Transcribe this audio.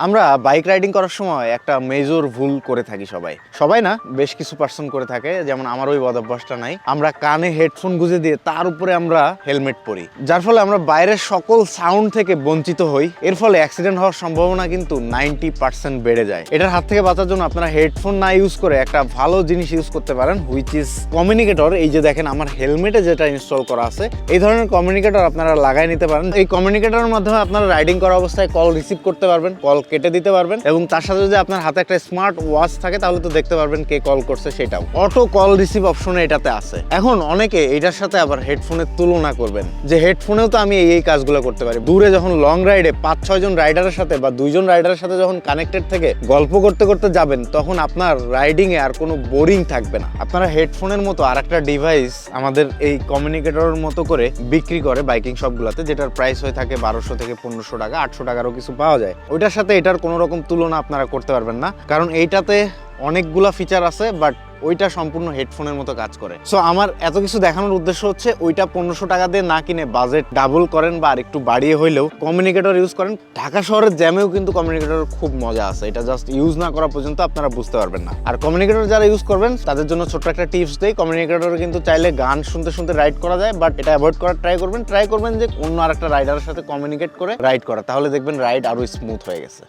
আমরা bike riding করার সময় একটা মেজর ভুল করে থাকি সবাই না, বেশ কিছু পার্সন করে থাকে। যেমন আমার ওই বদ অভ্যাসটা নাই, আমরা কানে হেডফোন গুঁজে দিয়ে তার উপরে আমরা হেলমেট পরি, যার ফলে আমরা বাইরের সকল সাউন্ড থেকে বঞ্চিত হই। এর ফলে অ্যাক্সিডেন্ট হওয়ার সম্ভাবনা কিন্তু 90% বেড়ে যায়। এটার হাত থেকে বাঁচার জন্য আপনারা হেডফোন না ইউজ করে একটা ভালো জিনিস ইউজ করতে পারেন, হুইচ ইজ কমিউনিকেটর। এই যে দেখেন আমার হেলমেটে যেটা ইনস্টল করা আছে, এই ধরনের কমিউনিকেটর আপনারা লাগাই নিতে পারেন। এই কমিউনিকেটরের মাধ্যমে আপনারা রাইডিং করা অবস্থায় কল রিসিভ করতে পারবেন, কল কেটে দিতে পারবেন, এবং তার সাথে যদি আপনার হাতে একটা স্মার্ট ওয়াচ থাকে তাহলে তো দেখতে পারবেন কে কল করছে সেটাও। অটো কল রিসিভ অপশনে এটাতে আছে। এখন অনেকে এটার সাথে আবার হেডফোনের তুলনা করবেন যে হেডফোনেও তো আমি এই কাজগুলো করতে পারি। দূরে যখন লং রাইডে 5-6 জন রাইডারের সাথে বা 2 জন রাইডারের সাথে যখন কানেক্টেড থেকে গল্প করতে করতে যাবেন, তখন আপনার রাইডিং এ আর কোনো বোরিং থাকবে না। আপনারা হেডফোনের মতো আর একটা ডিভাইস আমাদের এই কমিউনিকেটরের মতো করে বিক্রি করে বাইকিং শপগুলোতে, যেটার প্রাইস হয়ে থাকে 1200 থেকে 1500 টাকা, 800 টাকারও কিছু পাওয়া যায়। ওইটার সাথে এটার কোনো রকম তুলনা আপনারা করতে পারবেন না, কারণ এইটাতে অনেকগুলা ফিচার আছে, বাট ওইটা সম্পূর্ণ হেডফোনের মতো কাজ করে। সো আমার এত কিছু দেখানোর উদ্দেশ্য হচ্ছে ওইটা 1500 টাকা দিয়ে না কিনে বাজেট ডাবল করেন বা আর একটু বাড়িয়ে হইলেও কমিউনিকেটর ইউজ করেন। ঢাকা শহরের জ্যামেও কিন্তু কমিউনিকেটর খুব মজা আছে, এটা জাস্ট ইউজ না করা পর্যন্ত আপনারা বুঝতে পারবেন না। আর কমিউনিকেটর যারা ইউজ করবেন তাদের জন্য ছোট্ট একটা টিপস দেই, কমিউনিকেটরে কিন্তু চাইলে গান শুনতে শুনতে রাইড করা যায়, বাট এটা অ্যাভয়েড করার ট্রাই করবেন যে অন্য আরেকটা রাইডারের সাথে কমিউনিকেট করে রাইড করা, তাহলে দেখবেন রাইড আরো স্মুথ হয়ে গেছে।